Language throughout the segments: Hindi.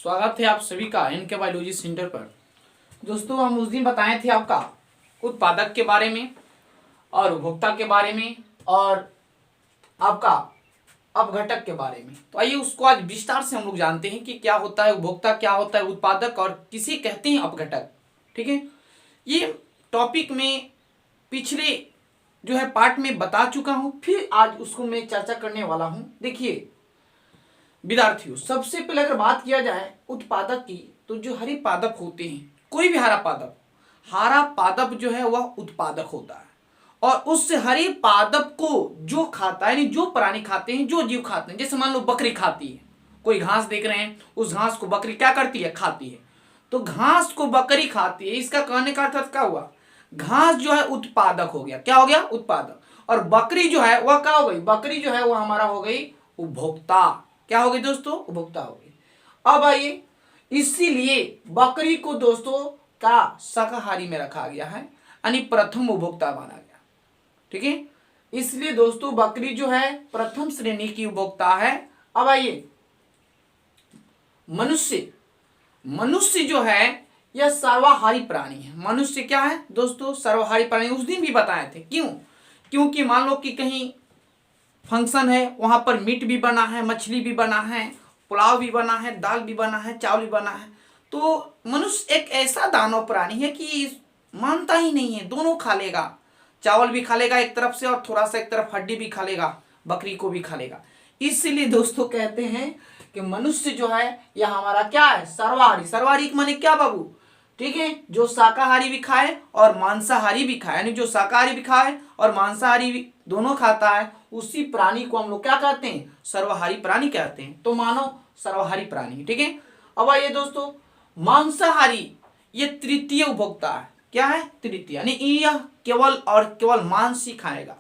स्वागत है आप सभी का इनके बायोलॉजी सेंटर पर। दोस्तों हम उस दिन बताए थे आपका उत्पादक के बारे में और उपभोक्ता के बारे में और आपका अपघटक के बारे में। तो आइए उसको आज विस्तार से हम लोग जानते हैं कि क्या होता है उपभोक्ता, क्या होता है उत्पादक और किसे कहते हैं अपघटक। ठीक है, ये टॉपिक में पिछले जो है पार्ट में बता चुका हूं, फिर आज उसको मैं चर्चा करने वाला हूं। देखिए विद्यार्थियों, सबसे पहले अगर बात किया जाए उत्पादक की, तो जो हरे पादप होते हैं, कोई भी हरा पादप जो है वह उत्पादक होता है। और उस हरे पादप को जो खाता है, यानी जो प्राणी खाते हैं, जो जीव खाते हैं, जैसे मान लो बकरी खाती है, कोई घास देख रहे हैं, उस घास को बकरी क्या करती है, खाती है। तो घास को बकरी खाती है, इसका कहने का अर्थ क्या हुआ, घास जो है उत्पादक हो गया। क्या हो गया, उत्पादक। और बकरी जो है वह क्या हो गई, बकरी जो है वह हमारा हो गई उपभोक्ता। क्या हो गई दोस्तों, उपभोक्ता हो गई। अब आइए, इसीलिए बकरी को दोस्तों का शाकाहारी में रखा गया है, यानी प्रथम उपभोक्ता माना गया। ठीक है, इसलिए दोस्तों बकरी जो है प्रथम श्रेणी की उपभोक्ता है। अब आइए, मनुष्य जो है यह सर्वाहारी प्राणी है। मनुष्य क्या है दोस्तों, सर्वाहारी प्राणी। उस दिन भी बताए थे, क्यों, क्योंकि मान लो कि कहीं फंक्शन है, वहां पर मीट भी बना है, मछली भी बना है, पुलाव भी बना है, दाल भी बना है, चावल भी बना है। तो मनुष्य एक ऐसा दानव प्राणी है कि मानता ही नहीं है, दोनों खा लेगा, चावल भी खा लेगा एक तरफ से और थोड़ा सा एक तरफ हड्डी भी खा लेगा, बकरी को भी खा लेगा। इसलिए दोस्तों कहते हैं कि मनुष्य जो है यह हमारा क्या है, सर्वाहारी। सर्वाहारी माने क्या बाबू, ठीक है, जो शाकाहारी भी खाए और मांसाहारी भी खाए, यानी जो शाकाहारी भी खाए और मांसाहारी भी दोनों खाता है, उसी प्राणी को हम लोग क्या कहते हैं, सर्वाहारी प्राणी कहते हैं। तो मानव सर्वाहारी प्राणी। ठीक है, अब आइए दोस्तों, मांसाहारी ये तृतीय उपभोक्ता है। क्या है, तृतीय, यानी यह केवल और केवल मांस ही खाएगा।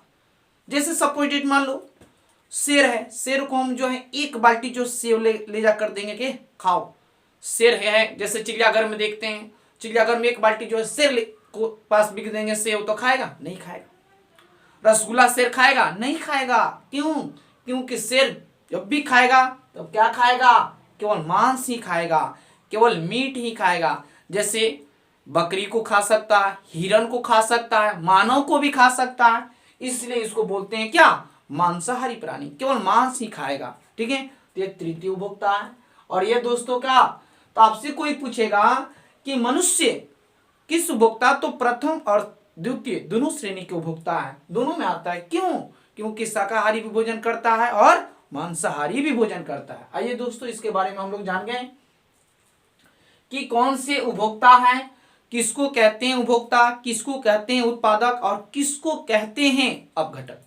जैसे सपोजिट मान लो शेर है, शेर को हम जो है एक बाल्टी जो सेव ले जाकर देंगे कि खाओ। शेर है, जैसे चिड़ियाघर में देखते हैं, चिड़ियाघर में एक बाल्टी जो है शेर को पास बिक देंगे सेव, तो खाएगा, नहीं खाएगा। रसगुल्ला शेर खाएगा, नहीं खाएगा। क्यों, क्योंकि शेर जब भी खाएगा तो क्या खाएगा, केवल मांस ही खाएगा, केवल मीट ही खाएगा। जैसे बकरी को खा सकता है, हिरण को खा सकता है, मानव को भी खा सकता है। इसलिए इसको बोलते हैं क्या, मांसाहारी प्राणी, केवल मांस ही खाएगा। ठीक है, तो ये तृतीय उपभोक्ता है। और ये दोस्तों का, तो आपसे कोई पूछेगा कि मनुष्य किस उपभोक्ता, तो प्रथम और द्वितीय दोनों श्रेणी के उपभोक्ता है, दोनों में आता है। क्यों, क्योंकि शाकाहारी भी भोजन करता है और मांसाहारी भी भोजन करता है। आइए दोस्तों, इसके बारे में हम लोग जान गए कि कौन से उपभोक्ता है, किसको कहते हैं उपभोक्ता, किसको कहते हैं उत्पादक और किसको कहते हैं अपघटक।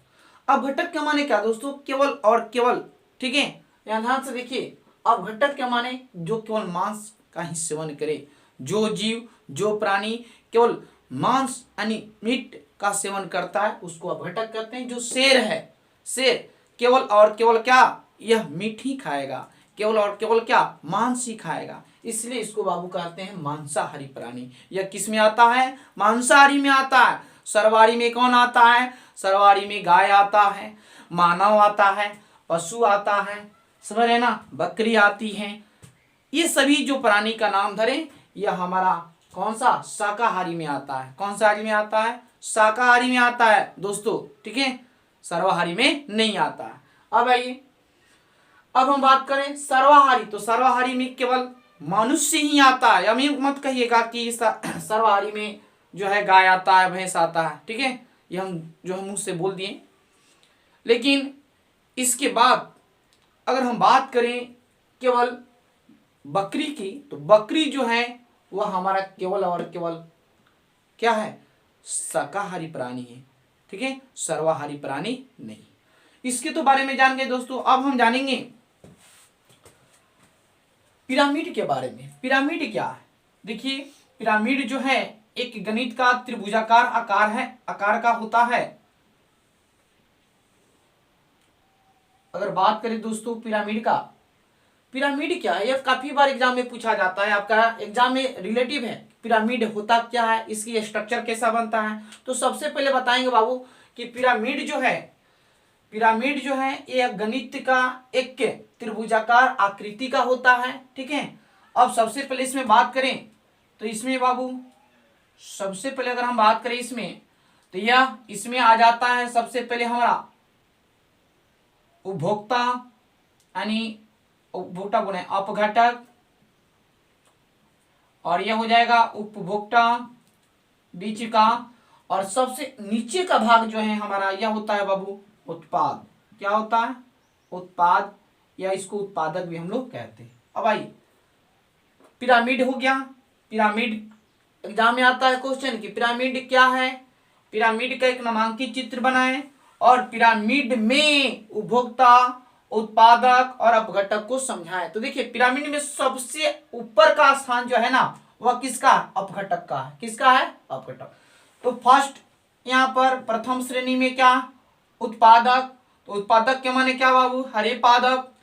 अपघटक के माने क्या दोस्तों, केवल और केवल। ठीक है, ध्यान से देखिए, अपघटक के माने जो केवल मांस का ही सेवन करे, जो जीव, जो प्राणी केवल मांस यानी मीट का सेवन करता है, उसको अपघटक कहते हैं। जो शेर है, शेर केवल और केवल क्या, यह मीट ही खाएगा, केवल और केवल क्या, मांस ही खाएगा। इसलिए इसको बाबू कहते हैं मांसाहारी प्राणी। यह किस में आता है, मांसाहारी में आता है। सर्वाहारी में कौन आता है, सर्वाहारी में गाय आता है, मानव आता है, पशु आता है, समझ रहे ना, बकरी आती है। ये सभी जो प्राणी का नाम धरे, यह हमारा कौन सा, शाकाहारी में आता है। कौन सा हारी में आता है, शाकाहारी में आता है दोस्तों। ठीक है, सर्वाहारी में नहीं आता है। अब आइए, अब हम बात करें सर्वाहारी, तो सर्वाहारी में केवल मनुष्य ही आता है। अभी मत कहिएगा कि सर्वाहारी में जो है गाय आता है, भैंस आता है। ठीक है, ये हम जो हम मुंह से बोल दिए। लेकिन इसके बाद अगर हम बात करें केवल बकरी की, तो बकरी जो है वह हमारा केवल और केवल क्या है, शाकाहारी प्राणी है। ठीक है, सर्वाहारी प्राणी नहीं। इसके तो बारे में जान गए दोस्तों। अब हम जानेंगे पिरामिड के बारे में। पिरामिड क्या है, देखिए पिरामिड जो है एक गणित का त्रिभुजाकार आकार है, आकार का होता है। अगर बात करें दोस्तों पिरामिड का, पिरामिड क्या है, यह काफी बार एग्जाम में पूछा जाता है, आपका एग्जाम में रिलेटिव है। पिरामिड होता क्या है, इसकी स्ट्रक्चर कैसा बनता है। तो सबसे पहले बताएंगे बाबू कि पिरामिड जो है यह गणित का एक त्रिभुजाकार आकृति का होता है। ठीक है, अब सबसे पहले इसमें बात करें तो इसमें बाबू सबसे पहले अगर हम बात करें इसमें तो यह इसमें आ जाता है सबसे पहले हमारा उपभोक्ता, यानी उपभोक्ता गुण है अपघटक, और यह हो जाएगा उपभोक्ता बीच का, और सबसे नीचे का भाग जो है हमारा यह होता है बाबू उत्पाद। क्या होता है? उत्पाद, या इसको उत्पादक भी हम लोग कहते हैं। अब आइए पिरामिड हो गया। पिरामिड एग्जाम में आता है क्वेश्चन कि पिरामिड क्या है। पिरामिड का एक नामांकित चित्र बनाएं और पिरामिड में उपभोक्ता, उत्पादक और अपघटक को समझाएं। तो देखिए पिरामिड में सबसे ऊपर का स्थान जो है ना वह किसका? अपघटक का है। किसका है? अपघटक। तो फर्स्ट यहाँ पर प्रथम श्रेणी में क्या? उत्पादक। तो उत्पादक के माने क्या बाबू? हरे पादप।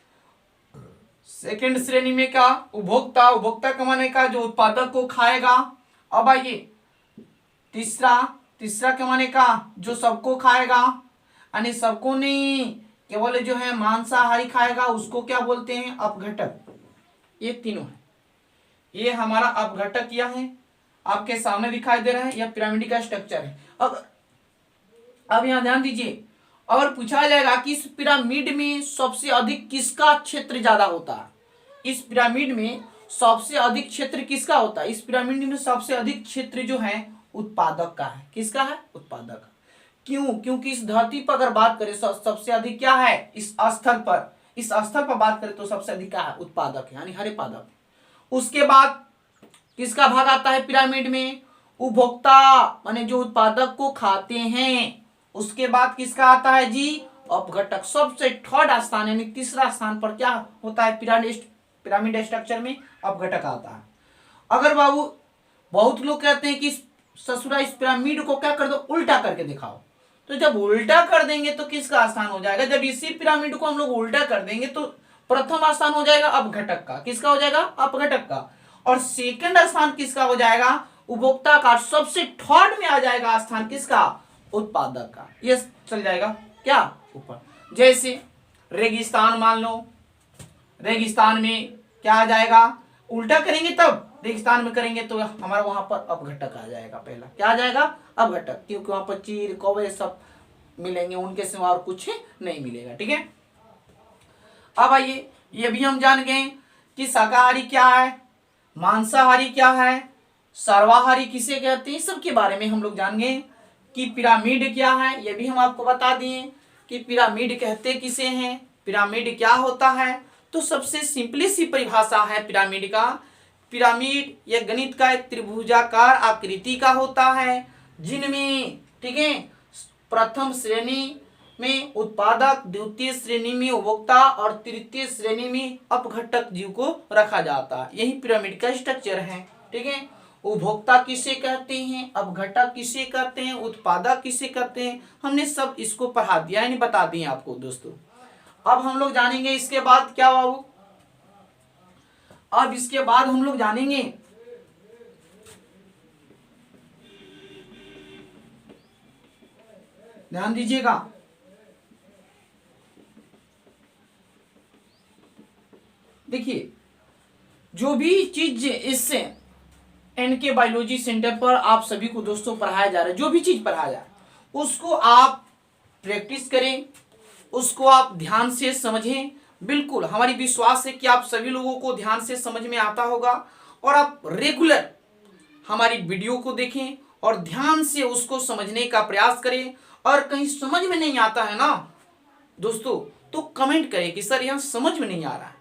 सेकंड श्रेणी में क्या? उपभोक्ता। उपभोक्ता के माने का जो उत्पादक को खाएगा। अब आइए तीसरा के माने का जो सबको खाएगा, यानी सबको नहीं, केवल जो है मांसाहारी खाएगा उसको क्या बोलते हैं? अपघटक। ये तीनों है, ये हमारा अपघटक यह है, आपके सामने दिखाई दे रहा है, यह पिरामिड का स्ट्रक्चर है। अब यहां ध्यान दीजिए, और पूछा जाएगा कि इस पिरामिड में सबसे अधिक किसका क्षेत्र ज्यादा होता है? इस पिरामिड में सबसे अधिक क्षेत्र किसका होता है? इस पिरामिड में सबसे अधिक क्षेत्र जो है उत्पादक का है। किसका है? उत्पादक। क्यों? क्योंकि इस धरती पर अगर बात करें सबसे अधिक क्या है? इस स्थल पर बात करें तो सबसे अधिक क्या है? उत्पादक, यानी हरे पादप। उसके बाद किसका भाग आता है पिरामिड में? उपभोक्ता, माने जो उत्पादक को खाते हैं। उसके बाद किसका आता है जी? अपघटक। सबसे थर्ड स्थान यानी तीसरा स्थान पर क्या होता है पिरामिड स्ट्रक्चर में? अपघटक आता है। अगर बाबू बहुत लोग कहते हैं कि ससुरा इस पिरामिड को क्या कर दो, उल्टा करके दिखाओ, तो जब उल्टा कर देंगे तो किसका स्थान हो जाएगा? जब इसी पिरामिड को हम लोग उल्टा कर देंगे तो प्रथम स्थान हो जाएगा अपघटक का। किसका हो जाएगा? अपघटक का। और सेकंड स्थान किसका हो जाएगा? उपभोक्ता का। सबसे थर्ड में आ जाएगा स्थान किसका? उत्पादक का। ये चल जाएगा क्या? ऊपर। जैसे रेगिस्तान मान लो, रेगिस्तान में क्या आ जाएगा? उल्टा करेंगे तब, रेगिस्तान में करेंगे तो हमारा वहां पर अपघटक आ जाएगा। पहला क्या आ जाएगा? अपघटक, क्योंकि वहां पर चीर कौवे सब मिलेंगे, उनके सिवा और कुछ नहीं मिलेगा। ठीक है। अब आइए ये भी हम जान गए कि शाकाहारी क्या है, मांसाहारी क्या है, सर्वाहारी किसे कहते हैं, सबके बारे में हम लोग जान गए। कि पिरामिड क्या है ये भी हम आपको बता दिए कि पिरामिड कहते किसे हैं, पिरामिड क्या होता है। तो सबसे सिंपली सी परिभाषा है पिरामिड का। पिरामिड यह गणित का एक त्रिभुजाकार आकृति का होता है, जिनमें ठीक है प्रथम श्रेणी में उत्पादक, द्वितीय श्रेणी में उपभोक्ता और तृतीय श्रेणी में अपघटक जीव को रखा जाता है। यही पिरामिड का स्ट्रक्चर है। ठीक है। उपभोक्ता किसे कहते हैं, अपघटक किसे कहते हैं, उत्पादक किसे कहते हैं, हमने सब इसको पढ़ा दिया, यानी बता दिए आपको दोस्तों। अब हम लोग जानेंगे इसके बाद क्या बाबू, अब इसके बाद हम लोग जानेंगे ध्यान दीजिएगा, देखिए जो भी चीज इससे एनके बायोलॉजी सेंटर पर आप सभी को दोस्तों पढ़ाया जा रहा है, जो भी चीज पढ़ाया जा रहा है उसको आप प्रैक्टिस करें, उसको आप ध्यान से समझें। बिल्कुल हमारी विश्वास है कि आप सभी लोगों को ध्यान से समझ में आता होगा, और आप रेगुलर हमारी वीडियो को देखें और ध्यान से उसको समझने का प्रयास करें। और कहीं समझ में नहीं आता है ना दोस्तों तो कमेंट करें कि सर यहाँ समझ में नहीं आ रहा है,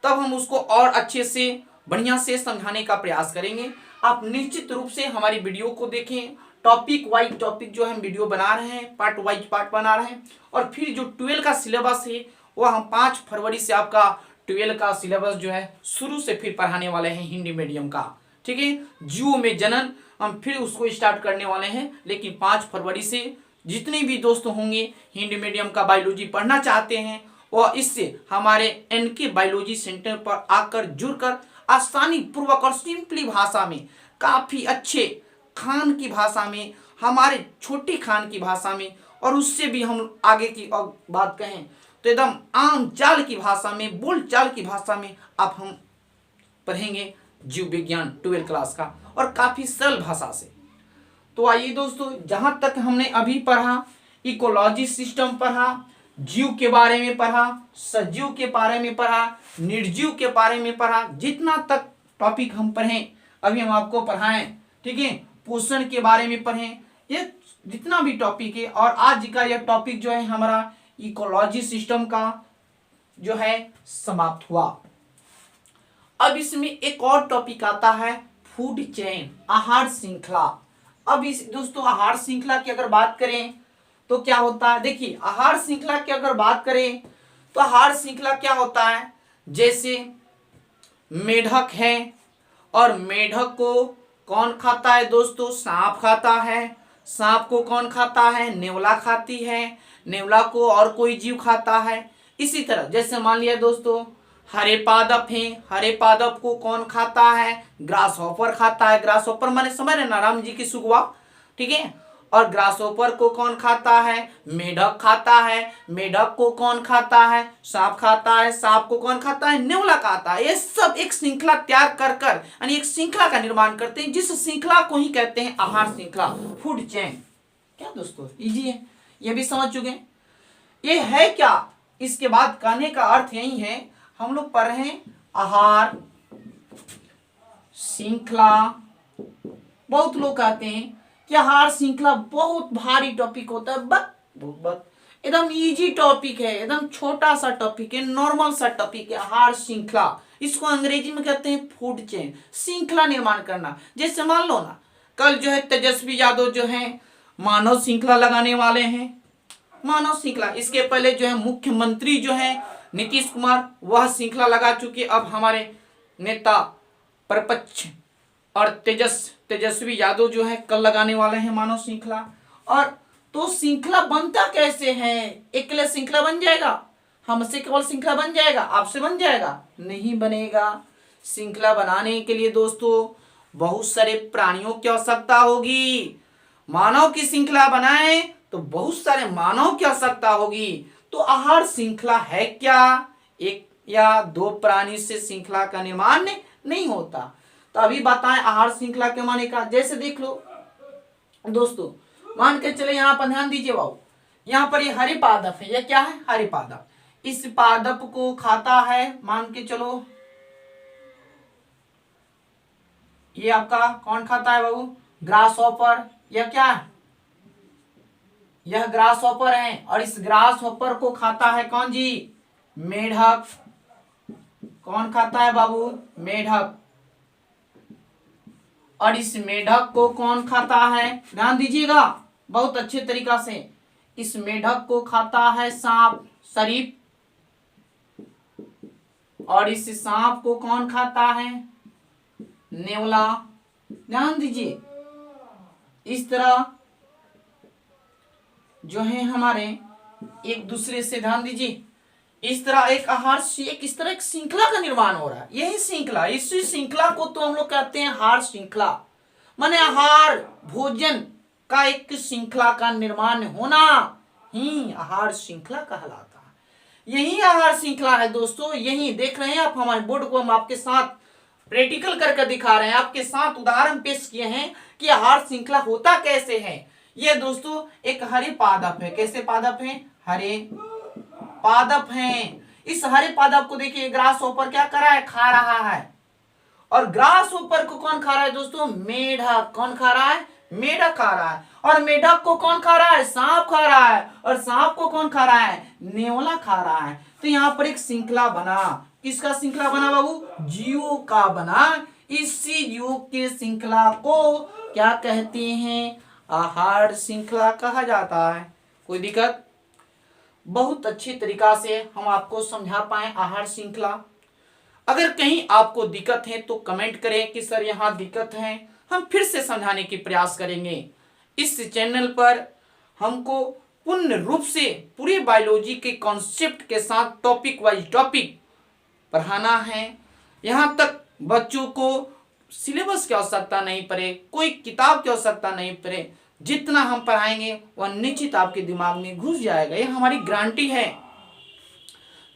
तब हम उसको और अच्छे से बढ़िया से समझाने का प्रयास करेंगे। आप निश्चित रूप से हमारी वीडियो को देखें, टॉपिक वाइज टॉपिक जो हम वीडियो बना रहे हैं, पार्ट वाइज पार्ट बना रहे हैं। और फिर जो 12 का सिलेबस है वह हम 5 फरवरी से आपका 12 का सिलेबस जो है शुरू से फिर पढ़ाने वाले हैं हिंदी मीडियम का। ठीक है। जीव में जनन हम फिर उसको स्टार्ट करने वाले हैं, लेकिन 5 फरवरी से जितने भी दोस्त होंगे हिंदी मीडियम का बायोलॉजी पढ़ना चाहते हैं वह इससे हमारे एनके बायोलॉजी सेंटर पर आकर जुड़कर आसानी पूर्वक और सिंपली भाषा में, काफी अच्छे खान की भाषा में, हमारे छोटे खान की भाषा में, और उससे भी हम आगे की बात कहें तो एकदम आम चाल की भाषा में, बोल चाल की भाषा में आप हम पढ़ेंगे जीव विज्ञान 12 क्लास का, और काफी सरल भाषा से। तो आइए दोस्तों, जहां तक हमने अभी पढ़ा, इकोलॉजी सिस्टम पढ़ा, जीव के बारे में पढ़ा, सजीव के बारे में पढ़ा, निर्जीव के बारे में पढ़ा, जितना तक टॉपिक हम पढ़ें अभी हम आपको पढ़ाएं, ठीक है। पोषण के बारे में पढ़ें, ये जितना भी टॉपिक है। और आज का यह टॉपिक जो है हमारा इकोलॉजी सिस्टम का जो है समाप्त हुआ। अब इसमें एक और टॉपिक आता है फूड चेन, आहार श्रृंखला। अब इस दोस्तों आहार श्रृंखला की अगर बात करें तो क्या होता है, देखिए आहार श्रृंखला की अगर बात करें तो आहार श्रृंखला क्या होता है, जैसे मेढक है, और मेढक को कौन खाता है दोस्तों, सांप खाता है। सांप को कौन खाता है, नेवला खाती है। नेवला को और कोई जीव खाता है। इसी तरह जैसे मान लिया दोस्तों हरे पादप हैं, हरे पादप को कौन खाता है, ग्रास हॉपर खाता है। ग्रास हॉपर माने समझ रहे ना, राम जी की सुगवा, ठीक है। और ग्रास हॉपर को कौन खाता है, मेढक खाता है। मेढक को कौन खाता है, सांप खाता है। सांप को कौन खाता है, नेवला खाता है। ये सब एक श्रृंखला तैयार कर कर यानी एक श्रृंखला का निर्माण करते हैं, जिस श्रृंखला को ही कहते हैं आहार श्रृंखला, फूड चेन। क्या दोस्तों इजी है, ये भी समझ चुके हैं। ये है क्या, इसके बाद कहने का अर्थ यही है, हम लोग पढ़ रहे हैं आहार श्रृंखला। बहुत लोग कहते हैं कि आहार श्रृंखला बहुत भारी टॉपिक होता है, बट एकदम इजी टॉपिक है, एकदम छोटा सा टॉपिक है, नॉर्मल सा टॉपिक है आहार श्रृंखला। इसको अंग्रेजी में कहते हैं फूड चेन, श्रृंखला निर्माण करना। जैसे मान लो ना, कल जो है तेजस्वी यादव जो है मानव श्रृंखला लगाने वाले हैं। मानव श्रृंखला, इसके पहले जो है मुख्यमंत्री जो है नीतीश कुमार, वह श्रृंखला लगा चुके। अब हमारे नेता प्रपक्ष और तेजस्वी यादव जो है कल लगाने वाले हैं मानव श्रृंखला। और तो श्रृंखला बनता कैसे है, अकेले श्रृंखला बन जाएगा, हमसे केवल श्रृंखला बन जाएगा, आपसे बन जाएगा, नहीं बनेगा। श्रृंखला बनाने के लिए दोस्तों बहुत सारे प्राणियों की आवश्यकता होगी। मानव की श्रृंखला बनाए तो बहुत सारे मानव की आवश्यकता होगी। तो आहार श्रृंखला है क्या, एक या दो प्राणी से श्रृंखला का निर्माण नहीं होता। तो अभी बताएं आहार श्रृंखला के माने का। जैसे देख लो दोस्तों, मान के चले, यहाँ पर ध्यान दीजिए बाबू, यहाँ पर ये हरे पादप है, ये क्या है, हरे पादप। इस पादप को खाता है, मान के चलो ये आपका कौन खाता है बाबू, ग्रास हॉपर। यह क्या है, यह ग्रास हॉपर है, और इस ग्रास हॉपर को खाता है कौन जी, मेढक। कौन खाता है बाबू, मेढक। और इस मेढक को कौन खाता है, ध्यान दीजिएगा बहुत अच्छे तरीका से, इस मेढक को खाता है सांप, शरीफ। और इस सांप को कौन खाता है, नेवला। ध्यान दीजिए, इस तरह जो है हमारे एक दूसरे से, ध्यान दीजिए, इस तरह एक आहार से इस तरह एक श्रृंखला का निर्माण हो रहा है। यही श्रृंखला, इसी श्रृंखला को तो हम लोग कहते हैं आहार श्रृंखला। माने आहार भोजन का एक श्रृंखला का निर्माण होना ही आहार श्रृंखला कहलाता है। यही आहार श्रृंखला है दोस्तों। यही देख रहे हैं आप, हमारे बोर्ड को हम आपके साथ प्रैक्टिकल करके दिखा रहे हैं, आपके साथ उदाहरण पेश किए हैं कि आहार श्रृंखला होता कैसे है। ये दोस्तों एक हरे पादप है। कैसे पादप है, हरे पादप हैं। इस हरे पादप को देखिए, ग्रास हॉपर क्या कर रहा है, खा रहा है। और ग्रास हॉपर को कौन खा रहा है दोस्तों, मेढक। कौन खा रहा है, मेढक खा रहा है। और मेढक को कौन खा रहा है, सांप खा रहा है। और सांप को कौन खा रहा है, नेवला खा रहा है। तो यहाँ पर एक श्रृंखला बना। किसका श्रृंखला बना बाबू, जीवों का बना। इसी जीव के श्रृंखला को क्या कहते हैं, आहार श्रृंखला कहा जाता है। कोई दिक्कत, बहुत अच्छी तरीका से हम आपको समझा पाए आहार श्रृंखला। अगर कहीं आपको दिक्कत है तो कमेंट करें कि सर यहाँ दिक्कत है, हम फिर से समझाने की प्रयास करेंगे। इस चैनल पर हमको पूर्ण रूप से पूरी बायोलॉजी के कॉन्सेप्ट के साथ टॉपिक वाइज टॉपिक पढ़ाना है। यहाँ तक बच्चों को सिलेबस की आवश्यकता नहीं पड़े, कोई किताब की आवश्यकता नहीं पड़े। जितना हम पढ़ाएंगे वह निश्चित आपके दिमाग में घुस जाएगा, ये हमारी गारंटी है।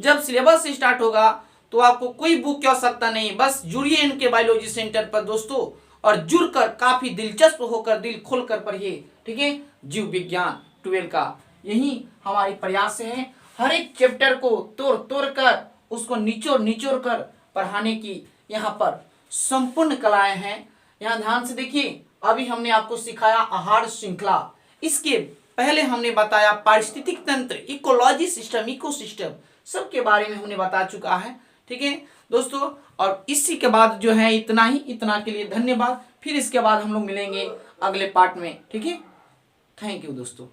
जब सिलेबस स्टार्ट होगा तो आपको कोई बुक की आवश्यकता नहीं, बस जुड़िए इनके बायोलॉजी सेंटर पर दोस्तों, और जुड़कर काफी दिलचस्प होकर दिल खोलकर पढ़िए, ठीक है। जीव विज्ञान 12 का यही हमारी प्रयास है, हर एक चैप्टर को तोड़ तोड़ कर उसको निचोड़ निचोड़ कर पढ़ाने की यहाँ पर संपूर्ण कलाएं हैं। यहाँ ध्यान से देखिए, अभी हमने आपको सिखाया आहार श्रृंखला, इसके पहले हमने बताया पारिस्थितिक तंत्र, इकोलॉजी सिस्टम, इकोसिस्टम, सबके बारे में हमने बता चुका है, ठीक है दोस्तों। और इसी के बाद जो है इतना ही, इतना के लिए धन्यवाद। फिर इसके बाद हम लोग मिलेंगे अगले पार्ट में, ठीक है। थैंक यू दोस्तों।